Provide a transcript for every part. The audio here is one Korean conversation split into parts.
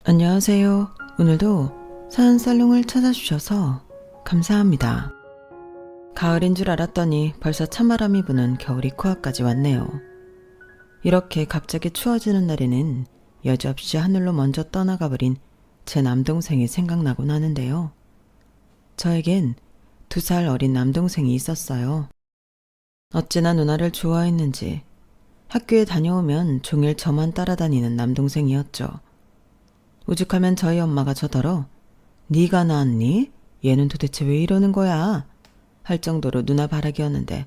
안녕하세요. 오늘도 사연살롱을 찾아주셔서 감사합니다. 가을인 줄 알았더니 벌써 찬바람이 부는 겨울이 코앞까지 왔네요. 이렇게 갑자기 추워지는 날에는 여지없이 하늘로 먼저 떠나가버린 제 남동생이 생각나곤 하는데요. 저에겐 2살 어린 남동생이 있었어요. 어찌나 누나를 좋아했는지 학교에 다녀오면 종일 저만 따라다니는 남동생이었죠. 오죽하면 저희 엄마가 저더러 네가 낳았니? 얘는 도대체 왜 이러는 거야? 할 정도로 누나 바라기였는데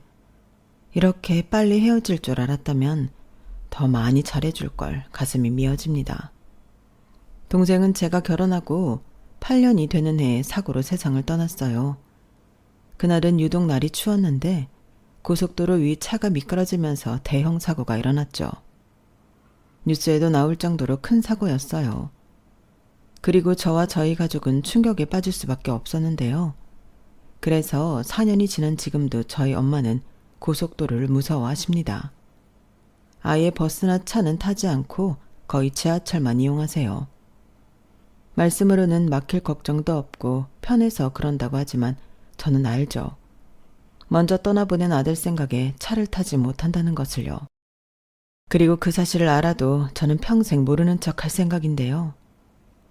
이렇게 빨리 헤어질 줄 알았다면 더 많이 잘해줄 걸 가슴이 미어집니다. 동생은 제가 결혼하고 8년이 되는 해에 사고로 세상을 떠났어요. 그날은 유독 날이 추웠는데 고속도로 위 차가 미끄러지면서 대형 사고가 일어났죠. 뉴스에도 나올 정도로 큰 사고였어요. 그리고 저와 저희 가족은 충격에 빠질 수밖에 없었는데요. 그래서 4년이 지난 지금도 저희 엄마는 고속도로를 무서워하십니다. 아예 버스나 차는 타지 않고 거의 지하철만 이용하세요. 말씀으로는 막힐 걱정도 없고 편해서 그런다고 하지만 저는 알죠. 먼저 떠나보낸 아들 생각에 차를 타지 못한다는 것을요. 그리고 그 사실을 알아도 저는 평생 모르는 척 할 생각인데요.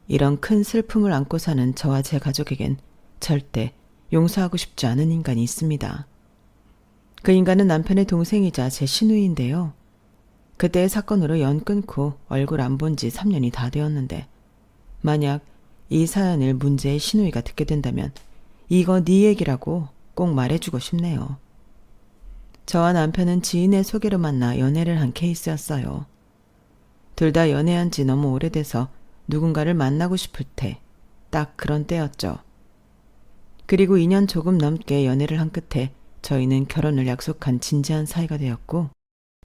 이런 큰 슬픔을 안고 사는 저와 제 가족에겐 절대 용서하고 싶지 않은 인간이 있습니다. 그 인간은 남편의 동생이자 제 시누이인데요. 그때의 사건으로 연 끊고 얼굴 안 본 지 3년이 다 되었는데 만약 이 사연을 문제의 시누이가 듣게 된다면 이거 네 얘기라고 꼭 말해주고 싶네요. 저와 남편은 지인의 소개로 만나 연애를 한 케이스였어요. 둘 다 연애한 지 너무 오래돼서 누군가를 만나고 싶을 때 딱 그런 때였죠. 그리고 2년 조금 넘게 연애를 한 끝에 저희는 결혼을 약속한 진지한 사이가 되었고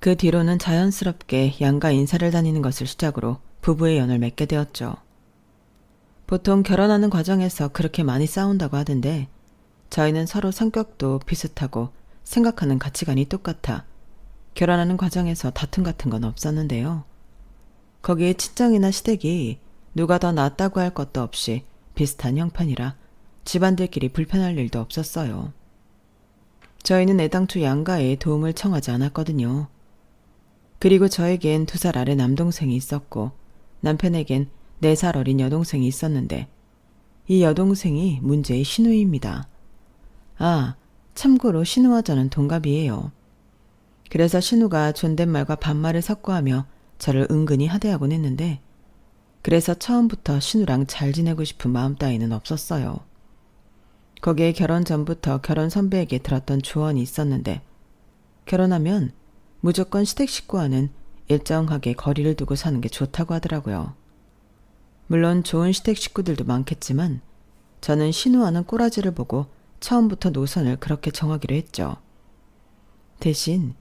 그 뒤로는 자연스럽게 양가 인사를 다니는 것을 시작으로 부부의 연을 맺게 되었죠. 보통 결혼하는 과정에서 그렇게 많이 싸운다고 하던데 저희는 서로 성격도 비슷하고 생각하는 가치관이 똑같아 결혼하는 과정에서 다툼 같은 건 없었는데요. 거기에 친정이나 시댁이 누가 더 낫다고 할 것도 없이 비슷한 형편이라 집안들끼리 불편할 일도 없었어요. 저희는 애당초 양가에 도움을 청하지 않았거든요. 그리고 저에겐 2살 아래 남동생이 있었고 남편에겐 4살 어린 여동생이 있었는데 이 여동생이 문제의 시누이입니다. 아, 참고로 신우와 저는 동갑이에요. 그래서 신우가 존댓말과 반말을 섞어하며 저를 은근히 하대하곤 했는데 그래서 처음부터 신우랑 잘 지내고 싶은 마음 따위는 없었어요. 거기에 결혼 전부터 결혼 선배에게 들었던 조언이 있었는데 결혼하면 무조건 시댁 식구와는 일정하게 거리를 두고 사는 게 좋다고 하더라고요. 물론 좋은 시댁 식구들도 많겠지만 저는 신우와는 꼬라지를 보고 처음부터 노선을 그렇게 정하기로 했죠. 대신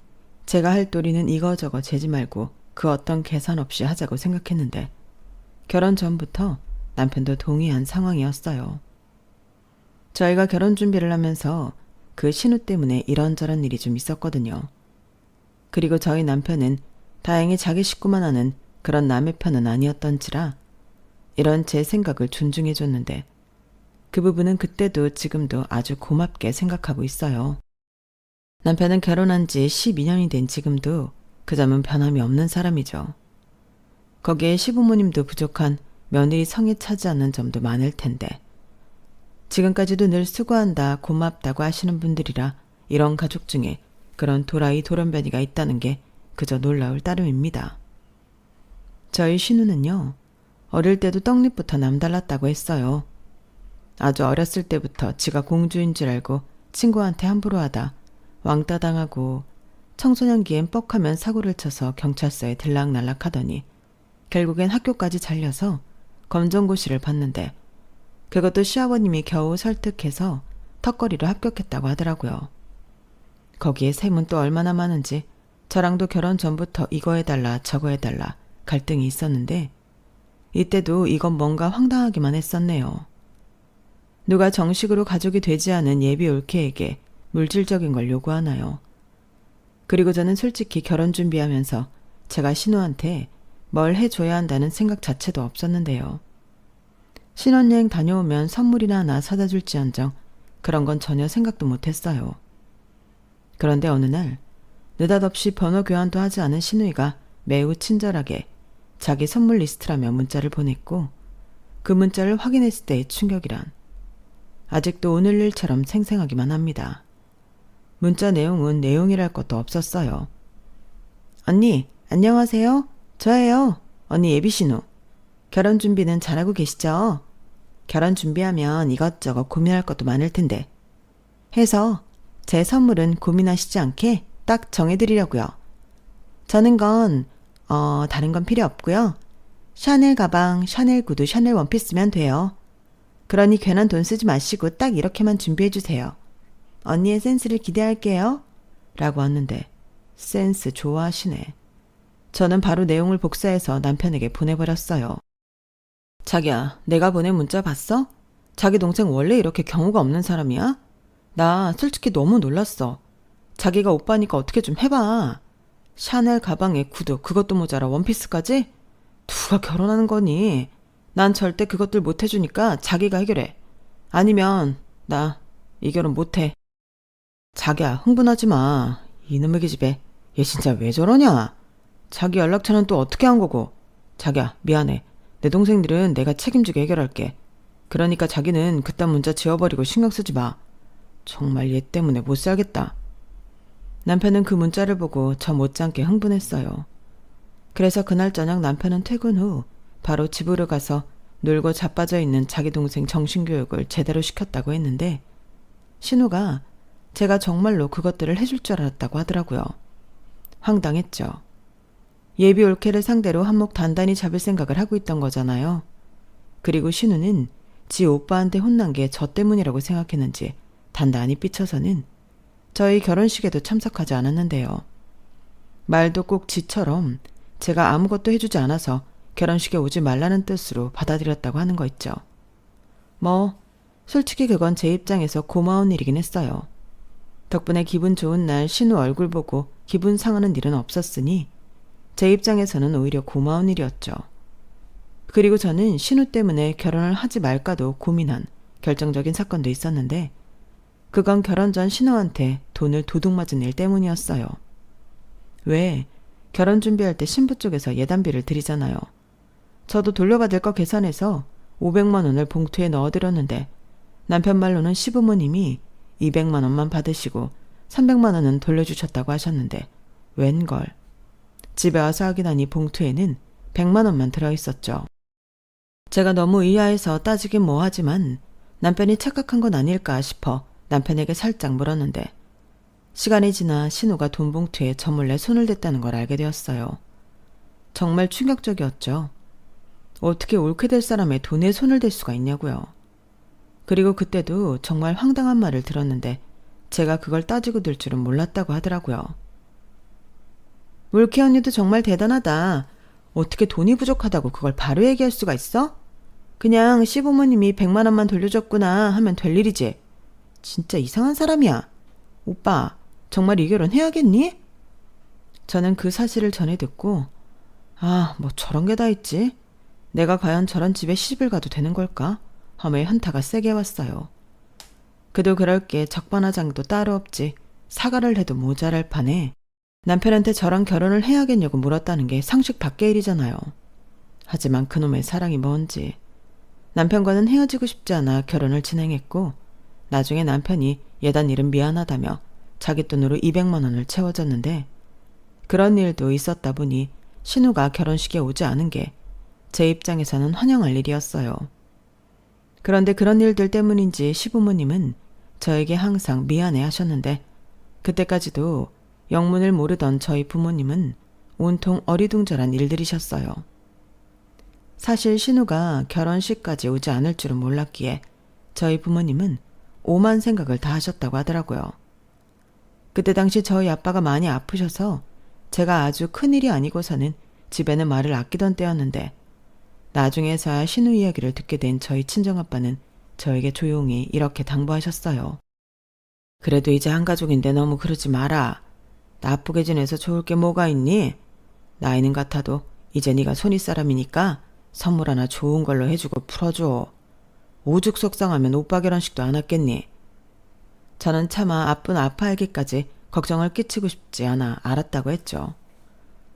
제가 할 도리는 이거저거 재지 말고 그 어떤 계산 없이 하자고 생각했는데 결혼 전부터 남편도 동의한 상황이었어요. 저희가 결혼 준비를 하면서 그 신우 때문에 이런저런 일이 좀 있었거든요. 그리고 저희 남편은 다행히 자기 식구만 하는 그런 남의 편은 아니었던지라 이런 제 생각을 존중해 줬는데 그 부분은 그때도 지금도 아주 고맙게 생각하고 있어요. 남편은 결혼한 지 12년이 된 지금도 그 점은 변함이 없는 사람이죠. 거기에 시부모님도 부족한 며느리 성에 차지 않는 점도 많을 텐데 지금까지도 늘 수고한다 고맙다고 하시는 분들이라 이런 가족 중에 그런 도라이 돌연변이가 있다는 게 그저 놀라울 따름입니다. 저희 신우는요. 어릴 때도 떡잎부터 남달랐다고 했어요. 아주 어렸을 때부터 지가 공주인 줄 알고 친구한테 함부로 하다 왕따 당하고 청소년기엔 뻑하면 사고를 쳐서 경찰서에 들락날락 하더니 결국엔 학교까지 잘려서 검정고시를 봤는데 그것도 시아버님이 겨우 설득해서 턱걸이로 합격했다고 하더라고요. 거기에 셈은 또 얼마나 많은지 저랑도 결혼 전부터 이거 해달라 저거 해달라 갈등이 있었는데 이때도 이건 뭔가 황당하기만 했었네요. 누가 정식으로 가족이 되지 않은 예비 올케에게 물질적인 걸 요구하나요? 그리고 저는 솔직히 결혼 준비하면서 제가 신우한테 뭘 해줘야 한다는 생각 자체도 없었는데요. 신혼여행 다녀오면 선물이나 하나 사다 줄지언정 그런 건 전혀 생각도 못했어요. 그런데 어느 날 느닷없이 번호 교환도 하지 않은 신우이가 매우 친절하게 자기 선물 리스트라며 문자를 보냈고 그 문자를 확인했을 때의 충격이란 아직도 오늘 일처럼 생생하기만 합니다. 문자 내용은 내용이랄 것도 없었어요. 언니, 안녕하세요. 저예요. 언니 예비신우. 결혼 준비는 잘하고 계시죠? 결혼 준비하면 이것저것 고민할 것도 많을 텐데. 해서 제 선물은 고민하시지 않게 딱 정해드리려고요. 저는 다른 건 필요 없고요. 샤넬 가방, 샤넬 구두, 샤넬 원피스면 돼요. 그러니 괜한 돈 쓰지 마시고 딱 이렇게만 준비해주세요. 언니의 센스를 기대할게요. 라고 왔는데 센스 좋아하시네. 저는 바로 내용을 복사해서 남편에게 보내버렸어요. 자기야, 내가 보낸 문자 봤어? 자기 동생 원래 이렇게 경우가 없는 사람이야? 나 솔직히 너무 놀랐어. 자기가 오빠니까 어떻게 좀 해봐. 샤넬 가방에 구두, 그것도 모자라 원피스까지? 누가 결혼하는 거니? 난 절대 그것들 못 해주니까 자기가 해결해. 아니면 나 이 결혼 못해. 자기야, 흥분하지 마. 이놈의 기집애. 얘 진짜 왜 저러냐? 자기 연락처는 또 어떻게 한 거고. 자기야, 미안해. 내 동생들은 내가 책임지게 해결할게. 그러니까 자기는 그딴 문자 지워버리고 신경 쓰지 마. 정말 얘 때문에 못 살겠다. 남편은 그 문자를 보고 저 못지않게 흥분했어요. 그래서 그날 저녁 남편은 퇴근 후 바로 집으로 가서 놀고 자빠져 있는 자기 동생 정신교육을 제대로 시켰다고 했는데 신우가 제가 정말로 그것들을 해줄 줄 알았다고 하더라고요. 황당했죠. 예비 올케를 상대로 한몫 단단히 잡을 생각을 하고 있던 거잖아요. 그리고 신우는 지 오빠한테 혼난 게 저 때문이라고 생각했는지 단단히 삐쳐서는 저희 결혼식에도 참석하지 않았는데요. 말도 꼭 지처럼 제가 아무것도 해주지 않아서 결혼식에 오지 말라는 뜻으로 받아들였다고 하는 거 있죠. 솔직히 그건 제 입장에서 고마운 일이긴 했어요. 덕분에 기분 좋은 날 신우 얼굴 보고 기분 상하는 일은 없었으니 제 입장에서는 오히려 고마운 일이었죠. 그리고 저는 신우 때문에 결혼을 하지 말까도 고민한 결정적인 사건도 있었는데 그건 결혼 전 신우한테 돈을 도둑 맞은 일 때문이었어요. 왜? 결혼 준비할 때 신부 쪽에서 예단비를 드리잖아요. 저도 돌려받을 거 계산해서 500만 원을 봉투에 넣어드렸는데 남편 말로는 시부모님이 200만 원만 받으시고 300만 원은 돌려주셨다고 하셨는데 웬걸. 집에 와서 확인하니 봉투에는 100만 원만 들어있었죠. 제가 너무 의아해서 따지긴 뭐하지만 남편이 착각한 건 아닐까 싶어 남편에게 살짝 물었는데 시간이 지나 신우가 돈 봉투에 저 몰래 손을 댔다는 걸 알게 되었어요. 정말 충격적이었죠. 어떻게 옳게 될 사람의 돈에 손을 댈 수가 있냐고요. 그리고 그때도 정말 황당한 말을 들었는데 제가 그걸 따지고 들 줄은 몰랐다고 하더라고요. 물케 언니도 정말 대단하다. 어떻게 돈이 부족하다고 그걸 바로 얘기할 수가 있어? 그냥 시부모님이 100만 원만 돌려줬구나 하면 될 일이지. 진짜 이상한 사람이야. 오빠, 정말 이 결혼 해야겠니? 저는 그 사실을 전해 듣고 저런 게 다 있지? 내가 과연 저런 집에 시집을 가도 되는 걸까? 하며 현타가 세게 왔어요. 그도 그럴 게 적반하장도 따로 없지. 사과를 해도 모자랄 판에 남편한테 저랑 결혼을 해야겠냐고 물었다는 게 상식 밖의 일이잖아요. 하지만 그놈의 사랑이 뭔지. 남편과는 헤어지고 싶지 않아 결혼을 진행했고 나중에 남편이 예단 일은 미안하다며 자기 돈으로 200만 원을 채워줬는데 그런 일도 있었다 보니 신우가 결혼식에 오지 않은 게 제 입장에서는 환영할 일이었어요. 그런데 그런 일들 때문인지 시부모님은 저에게 항상 미안해 하셨는데 그때까지도 영문을 모르던 저희 부모님은 온통 어리둥절한 일들이셨어요. 사실 신우가 결혼식까지 오지 않을 줄은 몰랐기에 저희 부모님은 오만 생각을 다 하셨다고 하더라고요. 그때 당시 저희 아빠가 많이 아프셔서 제가 아주 큰일이 아니고서는 집에는 말을 아끼던 때였는데 나중에서야 신우 이야기를 듣게 된 저희 친정아빠는 저에게 조용히 이렇게 당부하셨어요. 그래도 이제 한 가족인데 너무 그러지 마라. 나쁘게 지내서 좋을 게 뭐가 있니? 나이는 같아도 이제 네가 손윗사람이니까 선물 하나 좋은 걸로 해주고 풀어줘. 오죽 속상하면 오빠 결혼식도 안 왔겠니? 저는 차마 아픈 아파하기까지 걱정을 끼치고 싶지 않아 알았다고 했죠.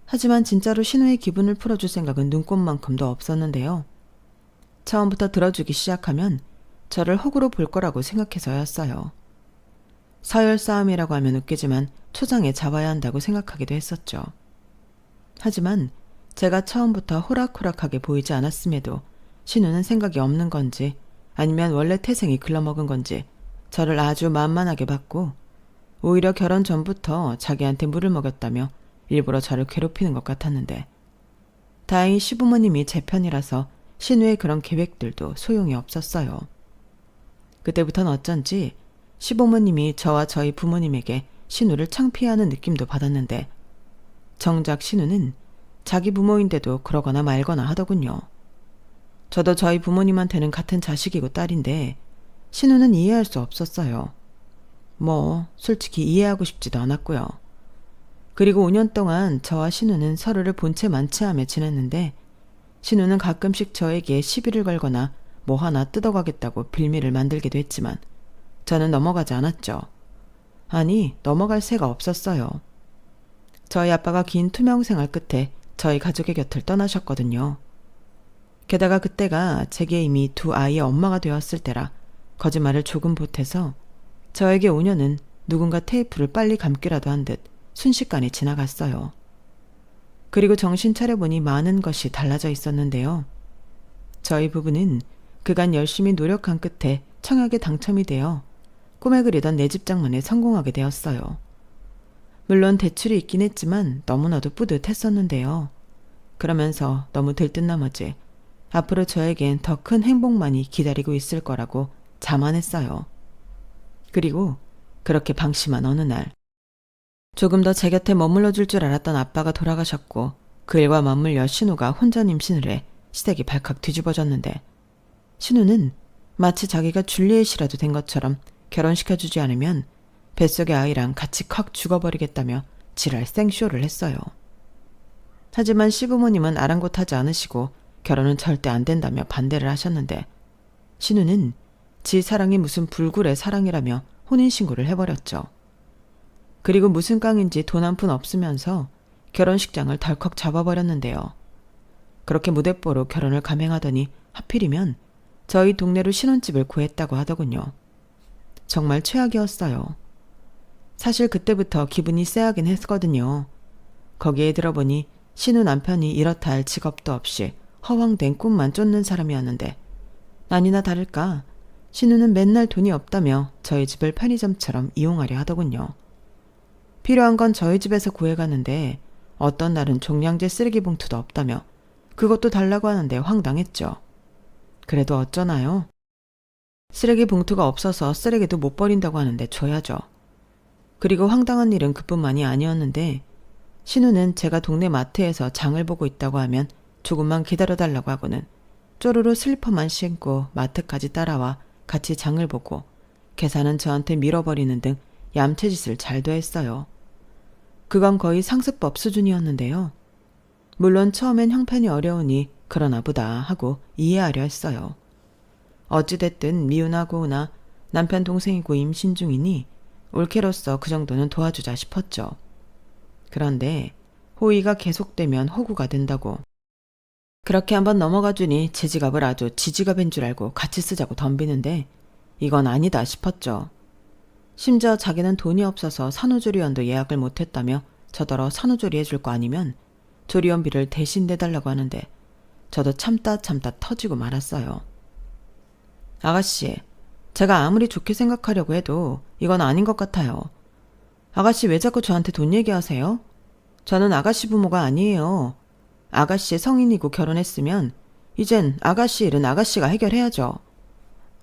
하지만 진짜로 신우의 기분을 풀어줄 생각은 눈꼽만큼도 없었는데요. 처음부터 들어주기 시작하면 저를 호구로 볼 거라고 생각해서였어요. 서열 싸움이라고 하면 웃기지만 초장에 잡아야 한다고 생각하기도 했었죠. 하지만 제가 처음부터 호락호락하게 보이지 않았음에도 신우는 생각이 없는 건지 아니면 원래 태생이 글러먹은 건지 저를 아주 만만하게 봤고 오히려 결혼 전부터 자기한테 물을 먹였다며 일부러 저를 괴롭히는 것 같았는데 다행히 시부모님이 제 편이라서 신우의 그런 계획들도 소용이 없었어요. 그때부터는 어쩐지 시부모님이 저와 저희 부모님에게 신우를 창피해하는 느낌도 받았는데 정작 신우는 자기 부모인데도 그러거나 말거나 하더군요. 저도 저희 부모님한테는 같은 자식이고 딸인데 신우는 이해할 수 없었어요. 솔직히 이해하고 싶지도 않았고요. 그리고 5년 동안 저와 신우는 서로를 본 채 만취하며 지냈는데 신우는 가끔씩 저에게 시비를 걸거나 뭐 하나 뜯어가겠다고 빌미를 만들기도 했지만 저는 넘어가지 않았죠. 아니, 넘어갈 새가 없었어요. 저희 아빠가 긴 투명 생활 끝에 저희 가족의 곁을 떠나셨거든요. 게다가 그때가 제게 이미 두 아이의 엄마가 되었을 때라 거짓말을 조금 보태서 저에게 5년은 누군가 테이프를 빨리 감기라도 한 듯 순식간에 지나갔어요. 그리고 정신 차려보니 많은 것이 달라져 있었는데요. 저희 부부는 그간 열심히 노력한 끝에 청약에 당첨이 되어 꿈에 그리던 내 집 장만에 성공하게 되었어요. 물론 대출이 있긴 했지만 너무나도 뿌듯했었는데요. 그러면서 너무 들뜬 나머지 앞으로 저에겐 더 큰 행복만이 기다리고 있을 거라고 자만했어요. 그리고 그렇게 방심한 어느 날 조금 더 제 곁에 머물러 줄 줄 알았던 아빠가 돌아가셨고 그 일과 맞물려 신우가 혼전 임신을 해 시댁이 발칵 뒤집어졌는데 신우는 마치 자기가 줄리엣이라도 된 것처럼 결혼시켜주지 않으면 뱃속의 아이랑 같이 콱 죽어버리겠다며 지랄 생쇼를 했어요. 하지만 시부모님은 아랑곳하지 않으시고 결혼은 절대 안 된다며 반대를 하셨는데 신우는 지 사랑이 무슨 불굴의 사랑이라며 혼인신고를 해버렸죠. 그리고 무슨 깡인지 돈 한 푼 없으면서 결혼식장을 덜컥 잡아버렸는데요. 그렇게 무대뽀로 결혼을 감행하더니 하필이면 저희 동네로 신혼집을 구했다고 하더군요. 정말 최악이었어요. 사실 그때부터 기분이 쎄하긴 했거든요. 거기에 들어보니 신우 남편이 이렇다 할 직업도 없이 허황된 꿈만 쫓는 사람이었는데 아니나 다를까 신우는 맨날 돈이 없다며 저희 집을 편의점처럼 이용하려 하더군요. 필요한 건 저희 집에서 구해가는데 어떤 날은 종량제 쓰레기 봉투도 없다며 그것도 달라고 하는데 황당했죠. 그래도 어쩌나요? 쓰레기 봉투가 없어서 쓰레기도 못 버린다고 하는데 줘야죠. 그리고 황당한 일은 그뿐만이 아니었는데 신우는 제가 동네 마트에서 장을 보고 있다고 하면 조금만 기다려달라고 하고는 쪼르르 슬리퍼만 신고 마트까지 따라와 같이 장을 보고 계산은 저한테 밀어버리는 등 얌체짓을 잘도 했어요. 그건 거의 상습법 수준이었는데요. 물론 처음엔 형편이 어려우니 그러나 보다 하고 이해하려 했어요. 어찌됐든 미운하고나 남편 동생이고 임신 중이니 올케로서 그 정도는 도와주자 싶었죠. 그런데 호의가 계속되면 호구가 된다고. 그렇게 한번 넘어가 주니 제 지갑을 아주 지지갑인 줄 알고 같이 쓰자고 덤비는데 이건 아니다 싶었죠. 심지어 자기는 돈이 없어서 산후조리원도 예약을 못했다며 저더러 산후조리 해줄 거 아니면 조리원비를 대신 내달라고 하는데 저도 참다 터지고 말았어요. 아가씨, 제가 아무리 좋게 생각하려고 해도 이건 아닌 것 같아요. 아가씨 왜 자꾸 저한테 돈 얘기하세요? 저는 아가씨 부모가 아니에요. 아가씨 성인이고 결혼했으면 이젠 아가씨 일은 아가씨가 해결해야죠.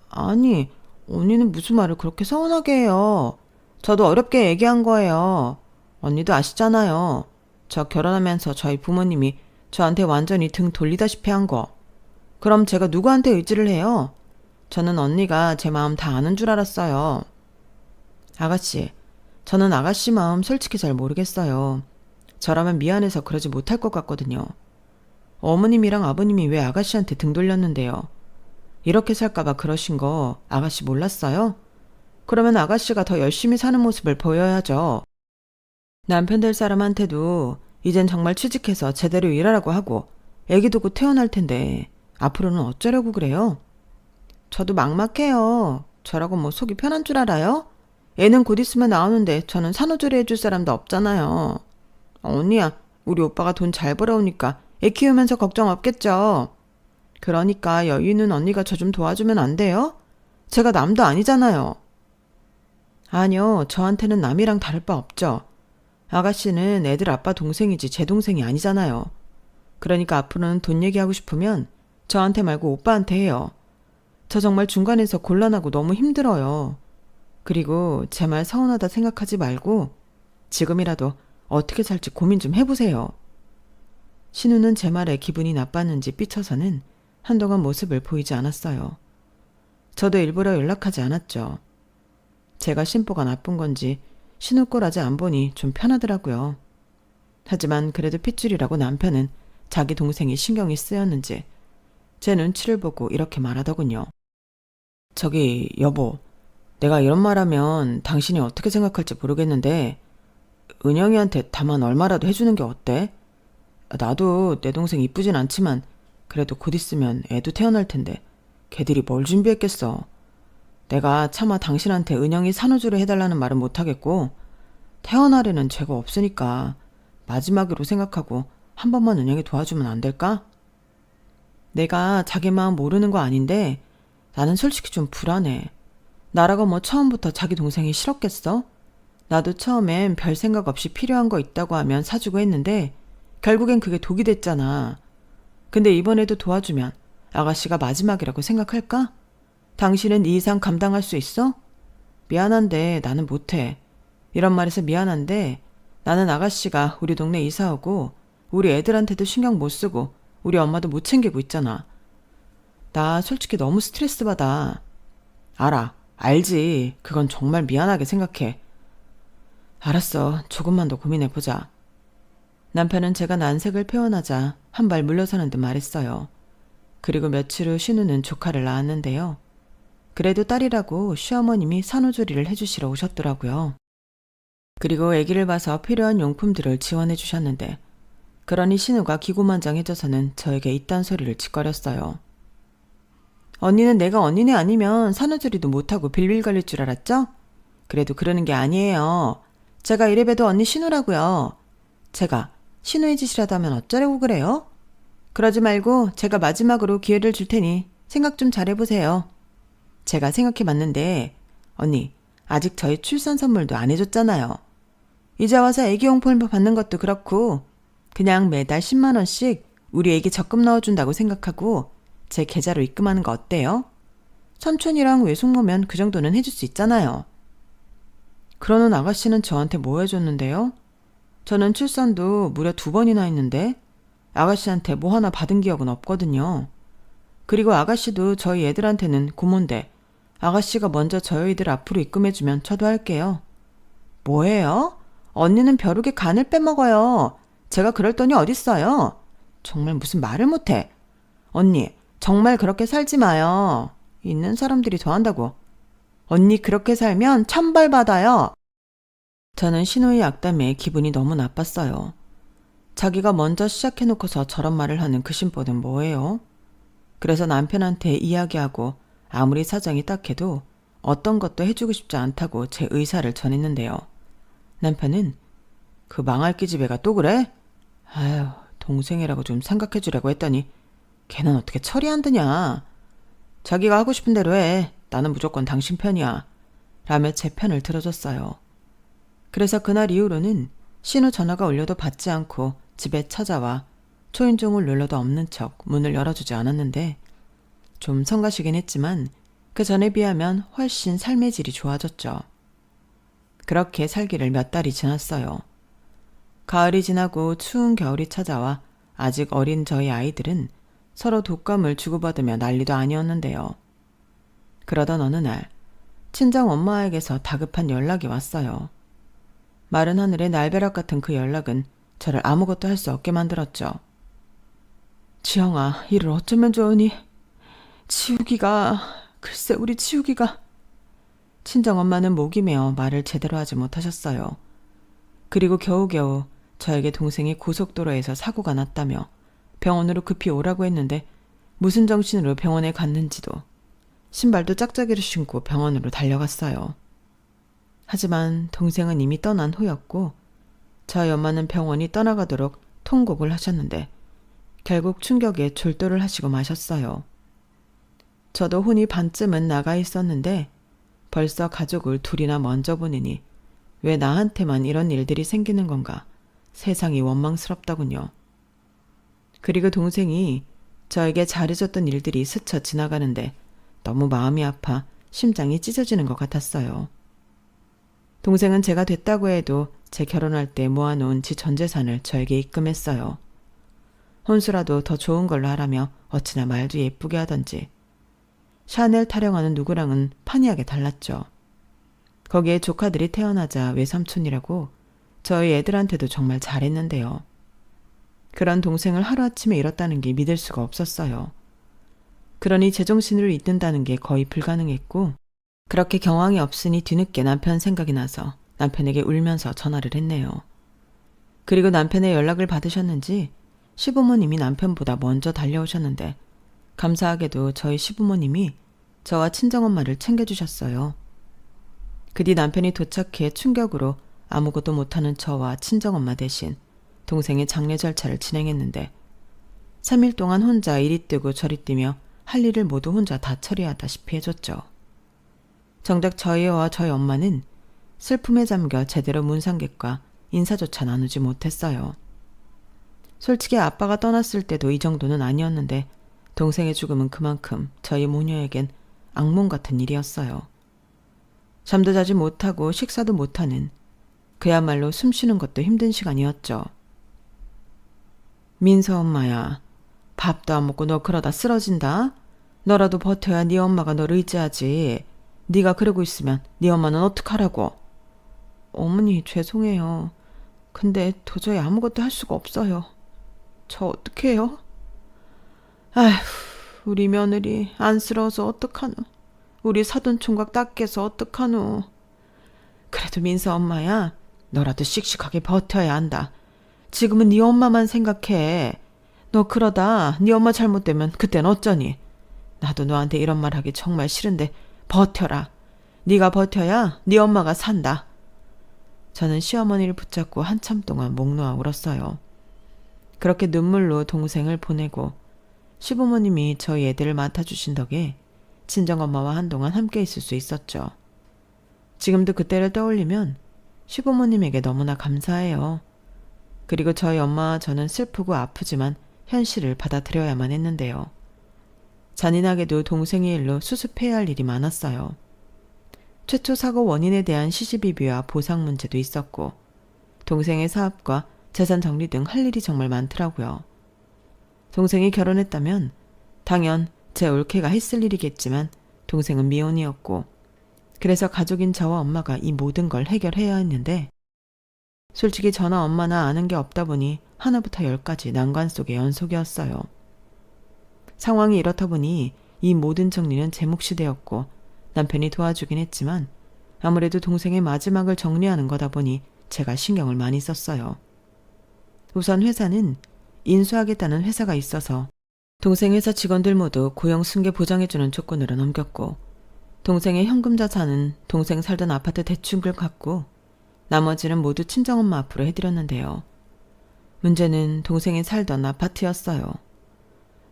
아니, 언니는 무슨 말을 그렇게 서운하게 해요. 저도 어렵게 얘기한 거예요. 언니도 아시잖아요. 저 결혼하면서 저희 부모님이 저한테 완전히 등 돌리다시피 한 거. 그럼 제가 누구한테 의지를 해요? 저는 언니가 제 마음 다 아는 줄 알았어요. 아가씨, 저는 아가씨 마음 솔직히 잘 모르겠어요. 저라면 미안해서 그러지 못할 것 같거든요. 어머님이랑 아버님이 왜 아가씨한테 등 돌렸는데요? 이렇게 살까봐 그러신 거 아가씨 몰랐어요? 그러면 아가씨가 더 열심히 사는 모습을 보여야죠. 남편 될 사람한테도 이젠 정말 취직해서 제대로 일하라고 하고 애기도 곧 태어날 텐데 앞으로는 어쩌려고 그래요? 저도 막막해요. 저라고 뭐 속이 편한 줄 알아요? 애는 곧 있으면 나오는데 저는 산후조리 해줄 사람도 없잖아요. 언니야, 우리 오빠가 돈 잘 벌어오니까 애 키우면서 걱정 없겠죠. 그러니까 여유 있는 언니가 저 좀 도와주면 안 돼요? 제가 남도 아니잖아요. 아니요, 저한테는 남이랑 다를 바 없죠. 아가씨는 애들 아빠 동생이지 제 동생이 아니잖아요. 그러니까 앞으로는 돈 얘기하고 싶으면 저한테 말고 오빠한테 해요. 저 정말 중간에서 곤란하고 너무 힘들어요. 그리고 제 말 서운하다 생각하지 말고 지금이라도 어떻게 살지 고민 좀 해보세요. 신우는 제 말에 기분이 나빴는지 삐쳐서는 한동안 모습을 보이지 않았어요. 저도 일부러 연락하지 않았죠. 제가 심보가 나쁜 건지 신우 꼴 아직 안 보니 좀 편하더라고요. 하지만 그래도 핏줄이라고 남편은 자기 동생이 신경이 쓰였는지 제 눈치를 보고 이렇게 말하더군요. 저기 여보, 내가 이런 말하면 당신이 어떻게 생각할지 모르겠는데 은영이한테 다만 얼마라도 해주는 게 어때? 나도 내 동생 이쁘진 않지만 그래도 곧 있으면 애도 태어날 텐데 걔들이 뭘 준비했겠어. 내가 차마 당신한테 은영이 산후조리 해달라는 말은 못하겠고 태어나려는 죄가 없으니까 마지막으로 생각하고 한 번만 은영이 도와주면 안 될까? 내가 자기 마음 모르는 거 아닌데 나는 솔직히 좀 불안해. 나라고 뭐 처음부터 자기 동생이 싫었겠어? 나도 처음엔 별 생각 없이 필요한 거 있다고 하면 사주고 했는데 결국엔 그게 독이 됐잖아. 근데 이번에도 도와주면 아가씨가 마지막이라고 생각할까? 당신은 이 이상 감당할 수 있어? 미안한데 나는 못해. 이런 말해서 미안한데 나는 아가씨가 우리 동네 이사 오고 우리 애들한테도 신경 못 쓰고 우리 엄마도 못 챙기고 있잖아. 나 솔직히 너무 스트레스 받아. 알아. 알지. 그건 정말 미안하게 생각해. 알았어. 조금만 더 고민해보자. 남편은 제가 난색을 표현하자 한 발 물러서는 듯 말했어요. 그리고 며칠 후 신우는 조카를 낳았는데요. 그래도 딸이라고 시어머님이 산후조리를 해주시러 오셨더라고요. 그리고 아기를 봐서 필요한 용품들을 지원해 주셨는데 그러니 신우가 기고만장해져서는 저에게 이딴 소리를 짓거렸어요. 언니는 내가 언니네 아니면 산후조리도 못하고 빌빌거릴 줄 알았죠? 그래도 그러는 게 아니에요. 제가 이래봬도 언니 신우라고요. 제가 신우의 짓이라도 하면 어쩌려고 그래요? 그러지 말고 제가 마지막으로 기회를 줄 테니 생각 좀 잘해보세요. 제가 생각해봤는데 언니 아직 저희 출산 선물도 안 해줬잖아요. 이제 와서 애기용품 받는 것도 그렇고 그냥 매달 10만 원씩 우리 애기 적금 넣어준다고 생각하고 제 계좌로 입금하는 거 어때요? 삼촌이랑 외숙모면 그 정도는 해줄 수 있잖아요. 그러는 아가씨는 저한테 뭐 해줬는데요? 저는 출산도 무려 2번이나 했는데 아가씨한테 뭐 하나 받은 기억은 없거든요. 그리고 아가씨도 저희 애들한테는 고모인데 아가씨가 먼저 저희들 앞으로 입금해주면 저도 할게요. 뭐예요? 언니는 벼룩에 간을 빼먹어요. 제가 그럴 돈이 어딨어요? 정말 무슨 말을 못해. 언니 정말 그렇게 살지 마요. 있는 사람들이 더 한다고. 언니 그렇게 살면 천벌 받아요. 저는 신우의 악담에 기분이 너무 나빴어요. 자기가 먼저 시작해놓고서 저런 말을 하는 그 심보는 뭐예요? 그래서 남편한테 이야기하고 아무리 사정이 딱해도 어떤 것도 해주고 싶지 않다고 제 의사를 전했는데요. 남편은 그 망할 기집애가 또 그래? 아유, 동생이라고 좀 생각해주려고 했더니 걔는 어떻게 철이 안 드냐. 자기가 하고 싶은 대로 해. 나는 무조건 당신 편이야. 라며 제 편을 들어줬어요. 그래서 그날 이후로는 신우 전화가 울려도 받지 않고 집에 찾아와 초인종을 눌러도 없는 척 문을 열어주지 않았는데 좀 성가시긴 했지만 그 전에 비하면 훨씬 삶의 질이 좋아졌죠. 그렇게 살기를 몇 달이 지났어요. 가을이 지나고 추운 겨울이 찾아와 아직 어린 저희 아이들은 서로 독감을 주고받으며 난리도 아니었는데요. 그러던 어느 날 친정 엄마에게서 다급한 연락이 왔어요. 마른 하늘의 날벼락 같은 그 연락은 저를 아무것도 할 수 없게 만들었죠. 지영아, 이를 어쩌면 좋으니? 글쎄 우리 치우기가. 친정엄마는 목이 메어 말을 제대로 하지 못하셨어요. 그리고 겨우겨우 저에게 동생이 고속도로에서 사고가 났다며 병원으로 급히 오라고 했는데 무슨 정신으로 병원에 갔는지도, 신발도 짝짝이를 신고 병원으로 달려갔어요. 하지만 동생은 이미 떠난 후였고 저희 엄마는 병원이 떠나가도록 통곡을 하셨는데 결국 충격에 졸도를 하시고 마셨어요. 저도 혼이 반쯤은 나가 있었는데 벌써 가족을 둘이나 먼저 보내니 왜 나한테만 이런 일들이 생기는 건가 세상이 원망스럽더군요. 그리고 동생이 저에게 잘해줬던 일들이 스쳐 지나가는데 너무 마음이 아파 심장이 찢어지는 것 같았어요. 동생은 제가 됐다고 해도 제 결혼할 때 모아놓은 지 전 재산을 저에게 입금했어요. 혼수라도 더 좋은 걸로 하라며 어찌나 말도 예쁘게 하던지. 샤넬 타령하는 누구랑은 판이하게 달랐죠. 거기에 조카들이 태어나자 외삼촌이라고 저희 애들한테도 정말 잘했는데요. 그런 동생을 하루아침에 잃었다는 게 믿을 수가 없었어요. 그러니 제정신을 잇는다는 게 거의 불가능했고, 그렇게 경황이 없으니 뒤늦게 남편 생각이 나서 남편에게 울면서 전화를 했네요. 그리고 남편의 연락을 받으셨는지 시부모님이 남편보다 먼저 달려오셨는데 감사하게도 저희 시부모님이 저와 친정엄마를 챙겨주셨어요. 그 뒤 남편이 도착해 충격으로 아무것도 못하는 저와 친정엄마 대신 동생의 장례 절차를 진행했는데 3일 동안 혼자 이리 뛰고 저리 뛰며 할 일을 모두 혼자 다 처리하다시피 해줬죠. 정작 저희와 저희 엄마는 슬픔에 잠겨 제대로 문상객과 인사조차 나누지 못했어요. 솔직히 아빠가 떠났을 때도 이 정도는 아니었는데 동생의 죽음은 그만큼 저희 모녀에겐 악몽 같은 일이었어요. 잠도 자지 못하고 식사도 못하는, 그야말로 숨쉬는 것도 힘든 시간이었죠. 민서 엄마야, 밥도 안 먹고 너 그러다 쓰러진다. 너라도 버텨야 네 엄마가 너를 의지하지. 네가 그러고 있으면 네 엄마는 어떡하라고. 어머니 죄송해요. 근데 도저히 아무것도 할 수가 없어요. 저 어떡해요? 아휴, 우리 며느리 안쓰러워서 어떡하노. 우리 사돈총각 닦여서 어떡하노. 그래도 민서 엄마야, 너라도 씩씩하게 버텨야 한다. 지금은 네 엄마만 생각해. 너 그러다 네 엄마 잘못되면 그땐 어쩌니. 나도 너한테 이런 말 하기 정말 싫은데 버텨라. 네가 버텨야 네 엄마가 산다. 저는 시어머니를 붙잡고 한참 동안 목 놓아 울었어요. 그렇게 눈물로 동생을 보내고 시부모님이 저희 애들을 맡아주신 덕에 친정엄마와 한동안 함께 있을 수 있었죠. 지금도 그때를 떠올리면 시부모님에게 너무나 감사해요. 그리고 저희 엄마와 저는 슬프고 아프지만 현실을 받아들여야만 했는데요. 잔인하게도 동생의 일로 수습해야 할 일이 많았어요. 최초 사고 원인에 대한 시시비비와 보상 문제도 있었고 동생의 사업과 재산 정리 등 할 일이 정말 많더라고요. 동생이 결혼했다면 당연 제 올케가 했을 일이겠지만 동생은 미혼이었고 그래서 가족인 저와 엄마가 이 모든 걸 해결해야 했는데 솔직히 저나 엄마나 아는 게 없다 보니 하나부터 열까지 난관 속의 연속이었어요. 상황이 이렇다 보니 이 모든 정리는 제 몫이 되었고 남편이 도와주긴 했지만 아무래도 동생의 마지막을 정리하는 거다 보니 제가 신경을 많이 썼어요. 우선 회사는 인수하겠다는 회사가 있어서 동생 회사 직원들 모두 고용 승계 보장해주는 조건으로 넘겼고 동생의 현금 자산은 동생 살던 아파트 대출을 갚고 나머지는 모두 친정엄마 앞으로 해드렸는데요. 문제는 동생이 살던 아파트였어요.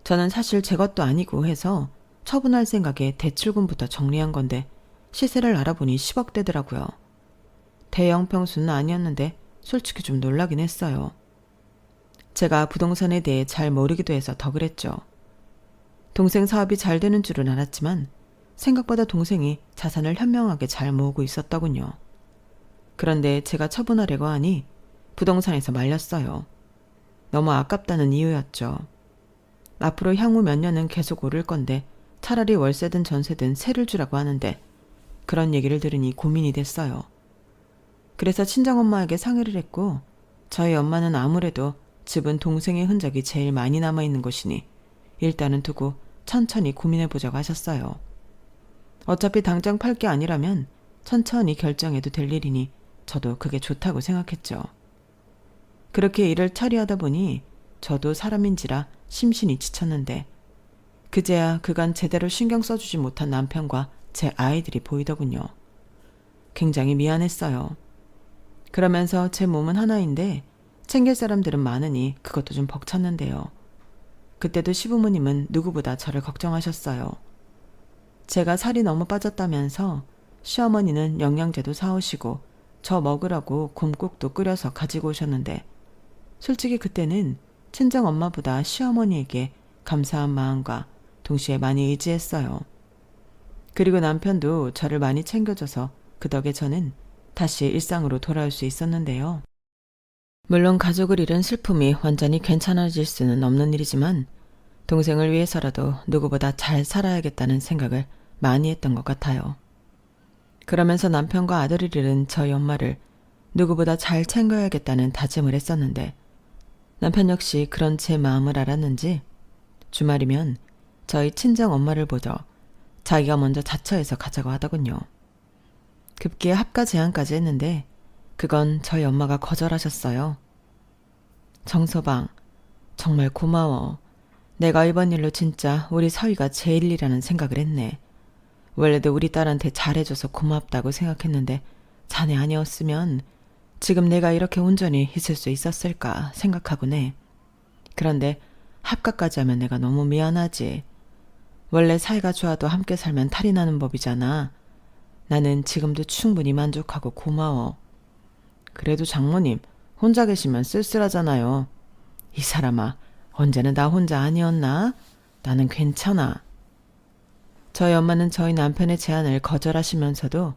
저는 사실 제 것도 아니고 해서 처분할 생각에 대출금부터 정리한 건데 시세를 알아보니 10억대더라고요. 대형 평수는 아니었는데 솔직히 좀 놀라긴 했어요. 제가 부동산에 대해 잘 모르기도 해서 더 그랬죠. 동생 사업이 잘 되는 줄은 알았지만 생각보다 동생이 자산을 현명하게 잘 모으고 있었더군요. 그런데 제가 처분하려고 하니 부동산에서 말렸어요. 너무 아깝다는 이유였죠. 앞으로 향후 몇 년은 계속 오를 건데 차라리 월세든 전세든 세를 주라고 하는데 그런 얘기를 들으니 고민이 됐어요. 그래서 친정엄마에게 상의를 했고 저희 엄마는 아무래도 집은 동생의 흔적이 제일 많이 남아있는 곳이니 일단은 두고 천천히 고민해보자고 하셨어요. 어차피 당장 팔 게 아니라면 천천히 결정해도 될 일이니 저도 그게 좋다고 생각했죠. 그렇게 일을 처리하다 보니 저도 사람인지라 심신이 지쳤는데 그제야 그간 제대로 신경 써주지 못한 남편과 제 아이들이 보이더군요. 굉장히 미안했어요. 그러면서 제 몸은 하나인데 챙길 사람들은 많으니 그것도 좀 벅찼는데요. 그때도 시부모님은 누구보다 저를 걱정하셨어요. 제가 살이 너무 빠졌다면서 시어머니는 영양제도 사오시고 저 먹으라고 곰국도 끓여서 가지고 오셨는데 솔직히 그때는 친정 엄마보다 시어머니에게 감사한 마음과 동시에 많이 의지했어요. 그리고 남편도 저를 많이 챙겨줘서 그 덕에 저는 다시 일상으로 돌아올 수 있었는데요. 물론 가족을 잃은 슬픔이 완전히 괜찮아질 수는 없는 일이지만 동생을 위해서라도 누구보다 잘 살아야겠다는 생각을 많이 했던 것 같아요. 그러면서 남편과 아들을 잃은 저희 엄마를 누구보다 잘 챙겨야겠다는 다짐을 했었는데 남편 역시 그런 제 마음을 알았는지 주말이면 저희 친정 엄마를 보러 자기가 먼저 자처해서 가자고 하더군요. 급기야 합가 제안까지 했는데 그건 저희 엄마가 거절하셨어요. 정서방, 정말 고마워. 내가 이번 일로 진짜 우리 서희가 제일이라는 생각을 했네. 원래도 우리 딸한테 잘해줘서 고맙다고 생각했는데 자네 아니었으면 지금 내가 이렇게 온전히 있을 수 있었을까 생각하곤 해. 그런데 합가까지 하면 내가 너무 미안하지. 원래 사이가 좋아도 함께 살면 탈이 나는 법이잖아. 나는 지금도 충분히 만족하고 고마워. 그래도 장모님 혼자 계시면 쓸쓸하잖아요. 이 사람아, 언제는 나 혼자 아니었나? 나는 괜찮아. 저희 엄마는 저희 남편의 제안을 거절하시면서도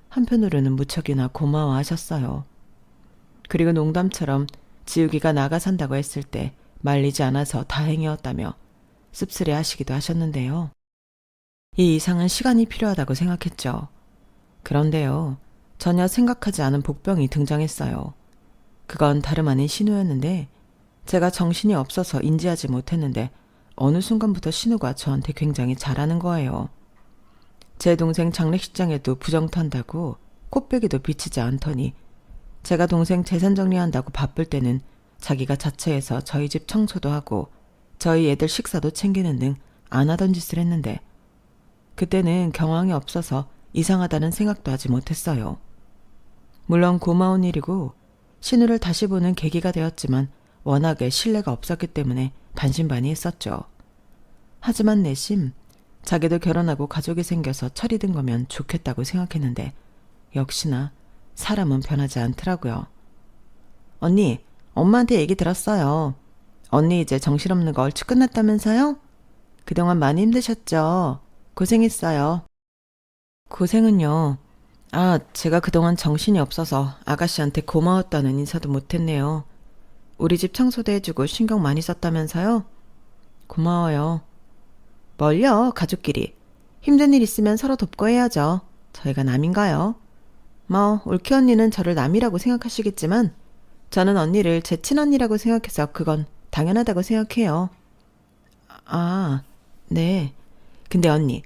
한편으로는 무척이나 고마워하셨어요. 그리고 농담처럼 지우기가 나가 산다고 했을 때 말리지 않아서 다행이었다며 씁쓸해 하시기도 하셨는데요. 이 이상은 시간이 필요하다고 생각했죠. 그런데요, 전혀 생각하지 않은 복병이 등장했어요. 그건 다름 아닌 신우였는데 제가 정신이 없어서 인지하지 못했는데 어느 순간부터 신우가 저한테 굉장히 잘하는 거예요. 제 동생 장례식장에도 부정 탄다고 코빼기도 비치지 않더니 제가 동생 재산 정리한다고 바쁠 때는 자기가 자처해서 저희 집 청소도 하고 저희 애들 식사도 챙기는 등 안 하던 짓을 했는데 그때는 경황이 없어서 이상하다는 생각도 하지 못했어요. 물론 고마운 일이고 신우를 다시 보는 계기가 되었지만 워낙에 신뢰가 없었기 때문에 반신반의했었죠. 하지만 내심 자기도 결혼하고 가족이 생겨서 철이 든 거면 좋겠다고 생각했는데 역시나 사람은 변하지 않더라고요. 언니, 엄마한테 얘기 들었어요. 언니 이제 정신없는 거 얼추 끝났다면서요? 그동안 많이 힘드셨죠? 고생했어요. 고생은요. 제가 그동안 정신이 없어서 아가씨한테 고마웠다는 인사도 못했네요. 우리 집 청소도 해주고 신경 많이 썼다면서요? 고마워요. 뭘요, 가족끼리. 힘든 일 있으면 서로 돕고 해야죠. 저희가 남인가요? 올케 언니는 저를 남이라고 생각하시겠지만 저는 언니를 제 친언니라고 생각해서 그건 당연하다고 생각해요. 네. 근데 언니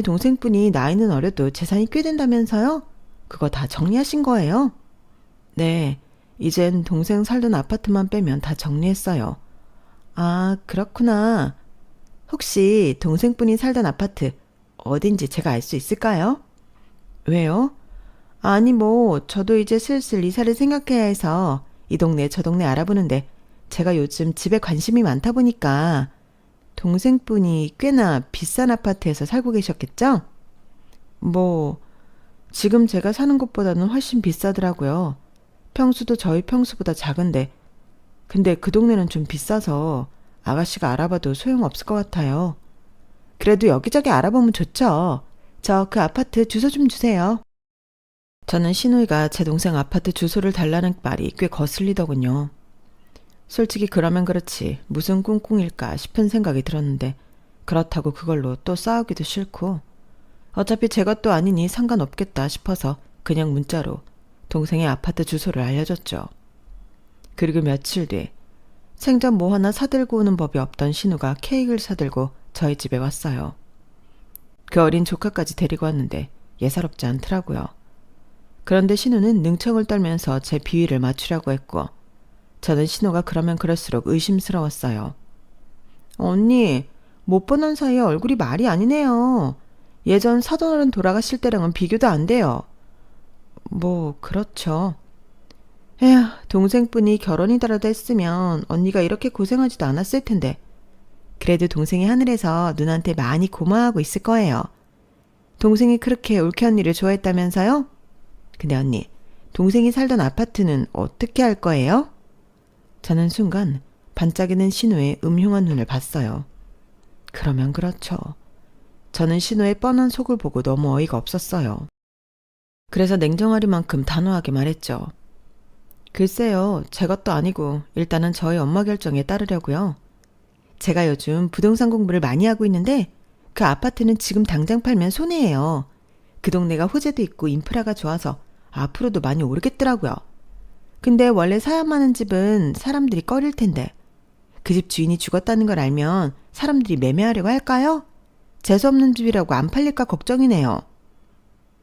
동생분이 나이는 어려도 재산이 꽤 된다면서요? 그거 다 정리하신 거예요? 네. 이젠 동생 살던 아파트만 빼면 다 정리했어요. 그렇구나. 혹시 동생분이 살던 아파트 어딘지 제가 알 수 있을까요? 왜요? 저도 이제 슬슬 이사를 생각해야 해서 이 동네 저 동네 알아보는데 제가 요즘 집에 관심이 많다 보니까 동생분이 꽤나 비싼 아파트에서 살고 계셨겠죠? 지금 제가 사는 곳보다는 훨씬 비싸더라고요. 평수도 저희 평수보다 작은데 근데 그 동네는 좀 비싸서 아가씨가 알아봐도 소용없을 것 같아요. 그래도 여기저기 알아보면 좋죠. 저 그 아파트 주소 좀 주세요. 저는 신우이가 제 동생 아파트 주소를 달라는 말이 꽤 거슬리더군요. 솔직히 그러면 그렇지 무슨 꿍꿍일까 싶은 생각이 들었는데 그렇다고 그걸로 또 싸우기도 싫고 어차피 제 것도 아니니 상관없겠다 싶어서 그냥 문자로 동생의 아파트 주소를 알려줬죠. 그리고 며칠 뒤 생전 뭐 하나 사들고 오는 법이 없던 신우가 케이크를 사들고 저희 집에 왔어요. 그 어린 조카까지 데리고 왔는데 예사롭지 않더라고요. 그런데 신우는 능청을 떨면서 제 비위를 맞추려고 했고 저는 신우가 그러면 그럴수록 의심스러웠어요. 언니, 못 보는 사이에 얼굴이 말이 아니네요. 예전 사돈어른 돌아가실 때랑은 비교도 안 돼요. 뭐 그렇죠. 에휴, 동생분이 결혼이더라도 했으면 언니가 이렇게 고생하지도 않았을 텐데. 그래도 동생이 하늘에서 누나한테 많이 고마워하고 있을 거예요. 동생이 그렇게 올케 언니를 좋아했다면서요? 근데 언니, 동생이 살던 아파트는 어떻게 할 거예요? 저는 순간 반짝이는 신우의 음흉한 눈을 봤어요. 그러면 그렇죠. 저는 신우의 뻔한 속을 보고 너무 어이가 없었어요. 그래서 냉정하리만큼 단호하게 말했죠. 글쎄요, 제 것도 아니고 일단은 저희 엄마 결정에 따르려고요. 제가 요즘 부동산 공부를 많이 하고 있는데 그 아파트는 지금 당장 팔면 손해예요. 그 동네가 호재도 있고 인프라가 좋아서 앞으로도 많이 오르겠더라고요. 근데 원래 사람 많은 집은 사람들이 꺼릴 텐데 그 집 주인이 죽었다는 걸 알면 사람들이 매매하려고 할까요? 재수없는 집이라고 안 팔릴까 걱정이네요.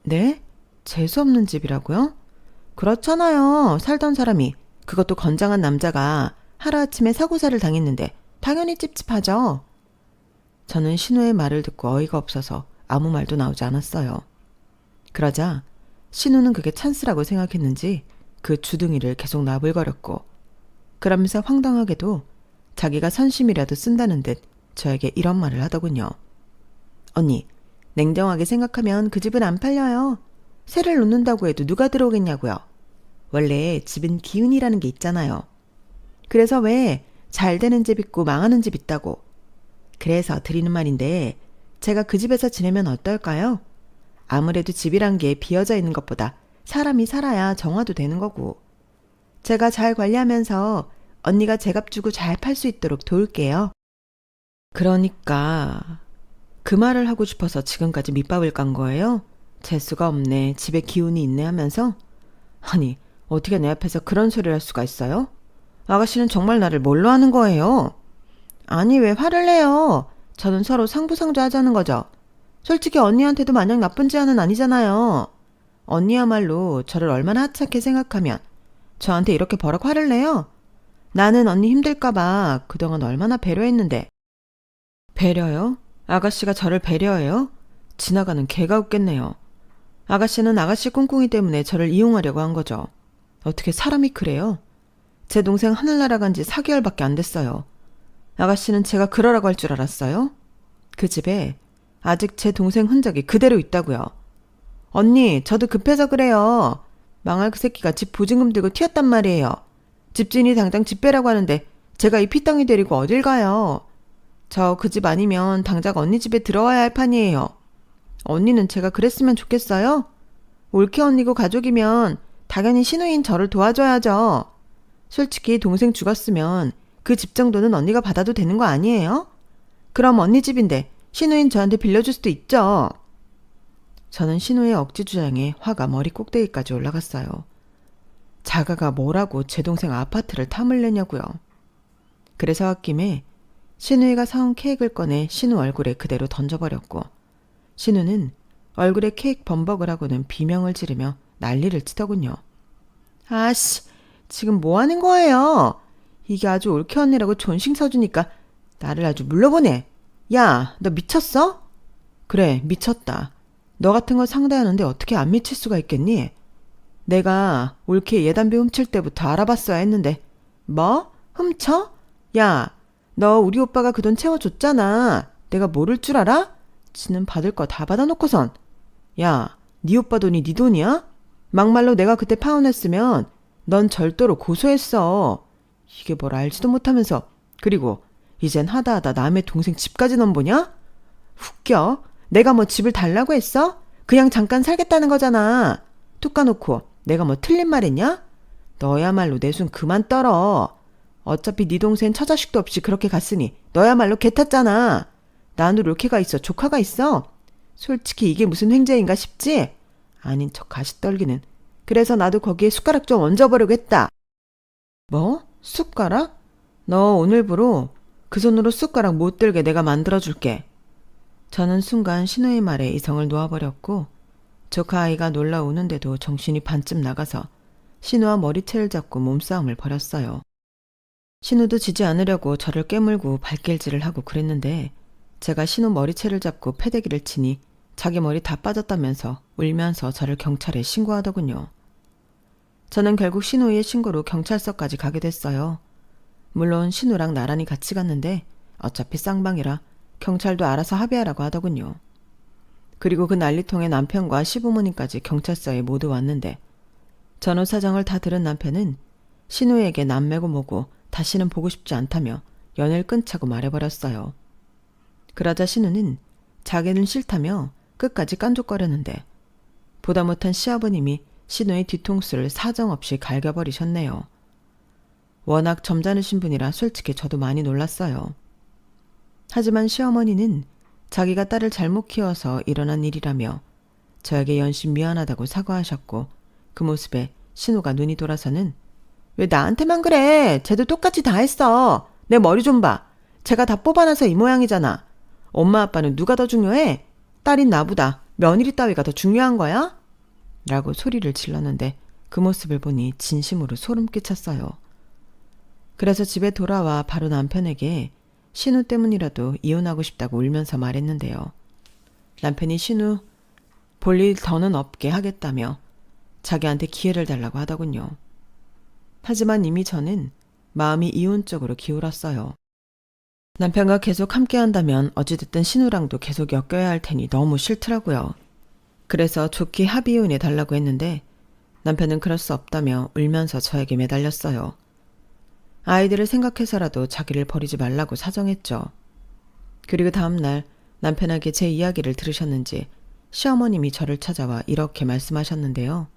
네? 재수없는 집이라고요? 그렇잖아요. 살던 사람이, 그것도 건장한 남자가 하루아침에 사고사를 당했는데 당연히 찝찝하죠. 저는 신우의 말을 듣고 어이가 없어서 아무 말도 나오지 않았어요. 그러자 신우는 그게 찬스라고 생각했는지 그 주둥이를 계속 나불거렸고 그러면서 황당하게도 자기가 선심이라도 쓴다는 듯 저에게 이런 말을 하더군요. 언니, 냉정하게 생각하면 그 집은 안 팔려요. 세를 놓는다고 해도 누가 들어오겠냐고요. 원래 집은 기운이라는 게 있잖아요. 그래서 왜 잘 되는 집 있고 망하는 집 있다고. 그래서 드리는 말인데 제가 그 집에서 지내면 어떨까요? 아무래도 집이란 게 비어져 있는 것보다 사람이 살아야 정화도 되는 거고. 제가 잘 관리하면서 언니가 제값 주고 잘 팔 수 있도록 도울게요. 그러니까 그 말을 하고 싶어서 지금까지 밑밥을 깐 거예요? 재수가 없네, 집에 기운이 있네 하면서? 아니, 어떻게 내 앞에서 그런 소리를 할 수가 있어요? 아가씨는 정말 나를 뭘로 하는 거예요? 아니, 왜 화를 내요? 저는 서로 상부상조하자는 거죠. 솔직히 언니한테도 마냥 나쁜 지아는 아니잖아요. 언니야말로 저를 얼마나 하찮게 생각하면 저한테 이렇게 버럭 화를 내요? 나는 언니 힘들까봐 그동안 얼마나 배려했는데. 배려요? 아가씨가 저를 배려해요? 지나가는 개가 웃겠네요. 아가씨는 아가씨 꿍꿍이 때문에 저를 이용하려고 한 거죠. 어떻게 사람이 그래요? 제 동생 하늘 날아간 지 4개월밖에 안 됐어요. 아가씨는 제가 그러라고 할 줄 알았어요? 그 집에 아직 제 동생 흔적이 그대로 있다고요. 언니, 저도 급해서 그래요. 망할 그 새끼가 집 보증금 들고 튀었단 말이에요. 집주인이 당장 집 빼라고 하는데 제가 이 피덩이 데리고 어딜 가요. 저 그 집 아니면 당장 언니 집에 들어와야 할 판이에요. 언니는 제가 그랬으면 좋겠어요? 올케 언니고 가족이면 당연히 신우인 저를 도와줘야죠. 솔직히 동생 죽었으면 그 집 정도는 언니가 받아도 되는 거 아니에요? 그럼 언니 집인데 신우인 저한테 빌려줄 수도 있죠. 저는 신우의 억지 주장에 화가 머리 꼭대기까지 올라갔어요. 자가가 뭐라고 제 동생 아파트를 탐을 내냐고요. 그래서 홧김에 신우이가 사온 케이크를 꺼내 신우 얼굴에 그대로 던져버렸고 신우는 얼굴에 케이크 범벅을 하고는 비명을 지르며 난리를 치더군요. 아씨, 지금 뭐 하는 거예요? 이게 아주 올케 언니라고 존칭 서주니까 나를 아주 물러보내. 야, 너 미쳤어? 그래, 미쳤다. 너 같은 거 상대하는데 어떻게 안 미칠 수가 있겠니? 내가 올케 예단비 훔칠 때부터 알아봤어야 했는데. 뭐? 훔쳐? 야, 너 우리 오빠가 그 돈 채워줬잖아. 내가 모를 줄 알아? 지는 받을 거 다 받아놓고선. 야, 네 오빠 돈이 네 돈이야? 막말로 내가 그때 파혼했으면 넌 절도로 고소했어. 이게 뭘 알지도 못하면서. 그리고 이젠 하다하다 남의 동생 집까지 넘보냐? 웃겨. 내가 뭐 집을 달라고 했어? 그냥 잠깐 살겠다는 거잖아. 툭 까놓고 내가 뭐 틀린 말 했냐? 너야말로 내 손 그만 떨어. 어차피 네 동생 처자식도 없이 그렇게 갔으니 너야말로 개 탔잖아. 나는 롤케가 있어, 조카가 있어. 솔직히 이게 무슨 횡재인가 싶지? 아닌 척 가시 떨기는. 그래서 나도 거기에 숟가락 좀 얹어보려고 했다. 뭐? 숟가락? 너 오늘부로 그 손으로 숟가락 못 들게 내가 만들어줄게. 저는 순간 신우의 말에 이성을 놓아버렸고 조카 아이가 놀라우는데도 정신이 반쯤 나가서 신우와 머리채를 잡고 몸싸움을 벌였어요. 신우도 지지 않으려고 저를 깨물고 발길질을 하고 그랬는데 제가 신우 머리채를 잡고 패대기를 치니 자기 머리 다 빠졌다면서 울면서 저를 경찰에 신고하더군요. 저는 결국 신우의 신고로 경찰서까지 가게 됐어요. 물론 신우랑 나란히 같이 갔는데 어차피 쌍방이라 경찰도 알아서 합의하라고 하더군요. 그리고 그 난리통에 남편과 시부모님까지 경찰서에 모두 왔는데 전후 사정을 다 들은 남편은 신우에게 남매고 뭐고 다시는 보고 싶지 않다며 연을 끊자고 말해버렸어요. 그러자 신우는 자기는 싫다며 끝까지 깐족거렸는데 보다 못한 시아버님이 신우의 뒤통수를 사정없이 갈겨버리셨네요. 워낙 점잖으신 분이라 솔직히 저도 많이 놀랐어요. 하지만 시어머니는 자기가 딸을 잘못 키워서 일어난 일이라며 저에게 연신 미안하다고 사과하셨고 그 모습에 신우가 눈이 돌아서는 왜 나한테만 그래? 쟤도 똑같이 다 했어. 내 머리 좀 봐. 제가 다 뽑아놔서 이 모양이잖아. 엄마 아빠는 누가 더 중요해? 딸인 나보다 며느리 따위가 더 중요한 거야? 라고 소리를 질렀는데 그 모습을 보니 진심으로 소름 끼쳤어요. 그래서 집에 돌아와 바로 남편에게 신우 때문이라도 이혼하고 싶다고 울면서 말했는데요. 남편이 신우 볼일 더는 없게 하겠다며 자기한테 기회를 달라고 하더군요. 하지만 이미 저는 마음이 이혼 쪽으로 기울었어요. 남편과 계속 함께 한다면 어찌됐든 신우랑도 계속 엮여야 할 테니 너무 싫더라고요. 그래서 좋게 합의혼해 달라고 했는데 남편은 그럴 수 없다며 울면서 저에게 매달렸어요. 아이들을 생각해서라도 자기를 버리지 말라고 사정했죠. 그리고 다음날 남편에게 제 이야기를 들으셨는지 시어머님이 저를 찾아와 이렇게 말씀하셨는데요.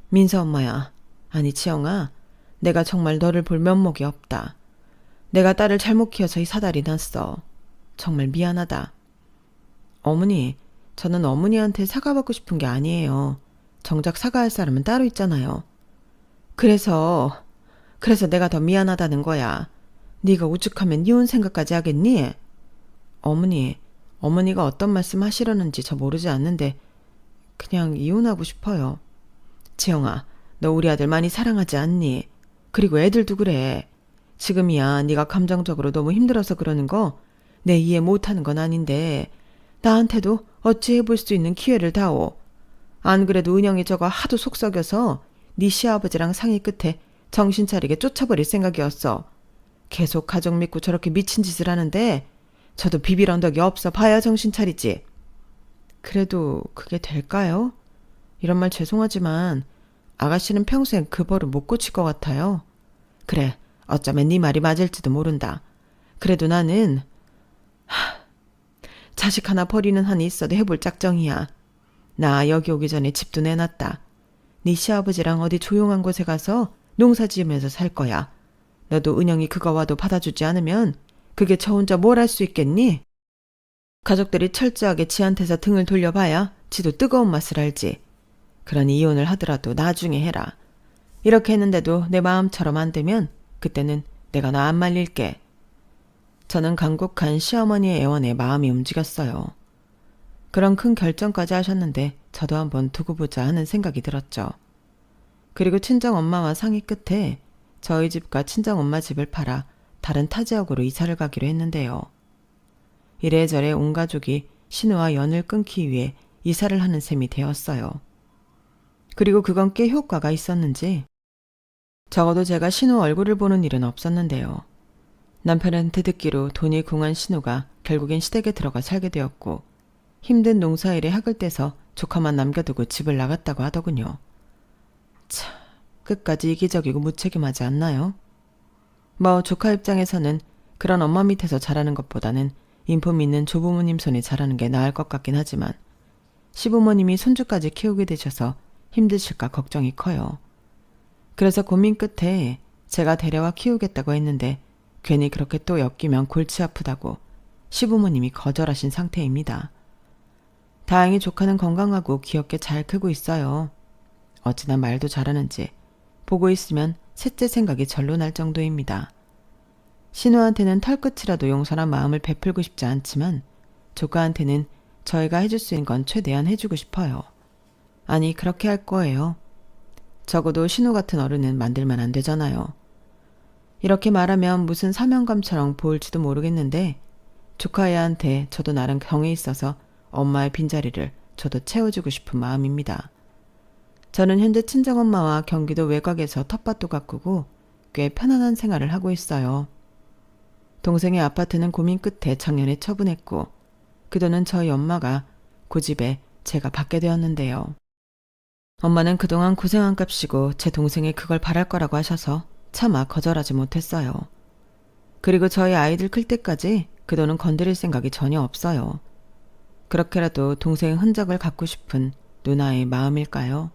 민서 엄마야, 아니 지영아, 내가 정말 너를 볼 면목이 없다. 내가 딸을 잘못 키워서 이 사달이 났어. 정말 미안하다. 어머니, 저는 어머니한테 사과받고 싶은 게 아니에요. 정작 사과할 사람은 따로 있잖아요. 그래서 내가 더 미안하다는 거야. 네가 오죽하면 이혼 생각까지 하겠니? 어머니가 어떤 말씀 하시려는지 저 모르지 않는데 그냥 이혼하고 싶어요. 지영아, 너 우리 아들 많이 사랑하지 않니? 그리고 애들도 그래. 지금이야 네가 감정적으로 너무 힘들어서 그러는 거 내 이해 못하는 건 아닌데 나한테도 어찌 해볼 수 있는 기회를 다오. 안 그래도 은영이 저거 하도 속썩여서 네 시아버지랑 상의 끝에 정신 차리게 쫓아버릴 생각이었어. 계속 가족 믿고 저렇게 미친 짓을 하는데 저도 비빌 언덕이 없어 봐야 정신 차리지. 그래도 그게 될까요? 이런 말 죄송하지만 아가씨는 평생 그 벌을 못 고칠 것 같아요. 그래, 어쩌면 네 말이 맞을지도 모른다. 그래도 나는 자식 하나 버리는 한이 있어도 해볼 작정이야. 나 여기 오기 전에 집도 내놨다. 네 시아버지랑 어디 조용한 곳에 가서 농사 지으면서 살 거야. 너도 은영이 그거와도 받아주지 않으면 그게 저 혼자 뭘 할 수 있겠니? 가족들이 철저하게 지한테서 등을 돌려봐야 지도 뜨거운 맛을 알지. 그러니 이혼을 하더라도 나중에 해라. 이렇게 했는데도 내 마음처럼 안 되면 그때는 내가 너 안 말릴게. 저는 간곡한 시어머니의 애원에 마음이 움직였어요. 그런 큰 결정까지 하셨는데 저도 한번 두고 보자 하는 생각이 들었죠. 그리고 친정엄마와 상의 끝에 저희 집과 친정엄마 집을 팔아 다른 타 지역으로 이사를 가기로 했는데요. 이래저래 온 가족이 신우와 연을 끊기 위해 이사를 하는 셈이 되었어요. 그리고 그건 꽤 효과가 있었는지 적어도 제가 신우 얼굴을 보는 일은 없었는데요. 남편한테 듣기로 돈이 궁한 신우가 결국엔 시댁에 들어가 살게 되었고 힘든 농사일에 학을 떼서 조카만 남겨두고 집을 나갔다고 하더군요. 참, 끝까지 이기적이고 무책임하지 않나요? 뭐 조카 입장에서는 그런 엄마 밑에서 자라는 것보다는 인품 있는 조부모님 손에 자라는 게 나을 것 같긴 하지만 시부모님이 손주까지 키우게 되셔서 힘드실까 걱정이 커요. 그래서 고민 끝에 제가 데려와 키우겠다고 했는데 괜히 그렇게 또 엮이면 골치 아프다고 시부모님이 거절하신 상태입니다. 다행히 조카는 건강하고 귀엽게 잘 크고 있어요. 어찌나 말도 잘하는지 보고 있으면 셋째 생각이 절로 날 정도입니다. 신우한테는 털끝이라도 용서한 마음을 베풀고 싶지 않지만 조카한테는 저희가 해줄 수 있는 건 최대한 해주고 싶어요. 아니, 그렇게 할 거예요. 적어도 신우 같은 어른은 만들면 안 되잖아요. 이렇게 말하면 무슨 사명감처럼 보일지도 모르겠는데 조카 애한테 저도 나름 경이 있어서 엄마의 빈자리를 저도 채워주고 싶은 마음입니다. 저는 현재 친정엄마와 경기도 외곽에서 텃밭도 가꾸고 꽤 편안한 생활을 하고 있어요. 동생의 아파트는 고민 끝에 작년에 처분했고 그 돈은 저희 엄마가 고집에 제가 받게 되었는데요. 엄마는 그동안 고생한 값이고 제 동생이 그걸 바랄 거라고 하셔서 차마 거절하지 못했어요. 그리고 저희 아이들 클 때까지 그 돈은 건드릴 생각이 전혀 없어요. 그렇게라도 동생의 흔적을 갖고 싶은 누나의 마음일까요?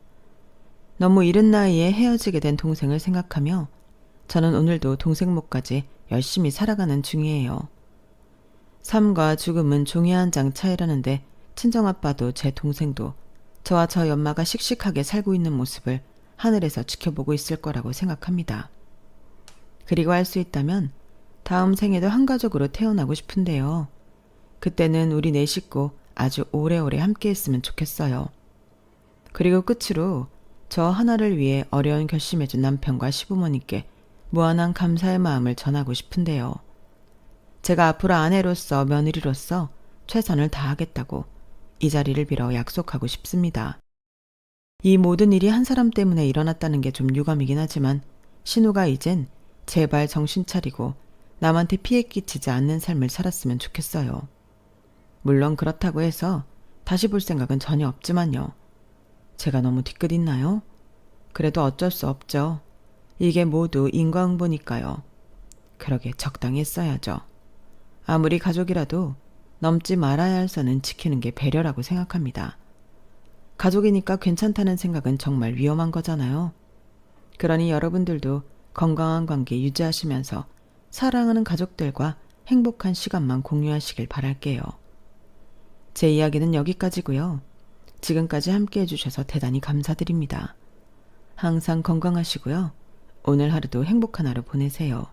너무 이른 나이에 헤어지게 된 동생을 생각하며 저는 오늘도 동생 몫까지 열심히 살아가는 중이에요. 삶과 죽음은 종이 한 장 차이라는데 친정아빠도 제 동생도 저와 저희 엄마가 씩씩하게 살고 있는 모습을 하늘에서 지켜보고 있을 거라고 생각합니다. 그리고 할 수 있다면 다음 생에도 한가족으로 태어나고 싶은데요. 그때는 우리 네 식구 아주 오래오래 함께 했으면 좋겠어요. 그리고 끝으로 저 하나를 위해 어려운 결심해준 남편과 시부모님께 무한한 감사의 마음을 전하고 싶은데요. 제가 앞으로 아내로서 며느리로서 최선을 다하겠다고 이 자리를 빌어 약속하고 싶습니다. 이 모든 일이 한 사람 때문에 일어났다는 게 좀 유감이긴 하지만 신우가 이젠 제발 정신 차리고 남한테 피해 끼치지 않는 삶을 살았으면 좋겠어요. 물론 그렇다고 해서 다시 볼 생각은 전혀 없지만요. 제가 너무 뒤끝 있나요? 그래도 어쩔 수 없죠. 이게 모두 인과응보니까요. 그러게 적당히 했어야죠. 아무리 가족이라도 넘지 말아야 할 선은 지키는 게 배려라고 생각합니다. 가족이니까 괜찮다는 생각은 정말 위험한 거잖아요. 그러니 여러분들도 건강한 관계 유지하시면서 사랑하는 가족들과 행복한 시간만 공유하시길 바랄게요. 제 이야기는 여기까지고요. 지금까지 함께 해주셔서 대단히 감사드립니다. 항상 건강하시고요. 오늘 하루도 행복한 하루 보내세요.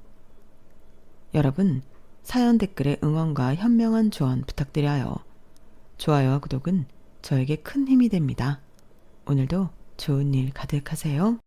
여러분, 사연 댓글에 응원과 현명한 조언 부탁드려요. 좋아요와 구독은 저에게 큰 힘이 됩니다. 오늘도 좋은 일 가득하세요.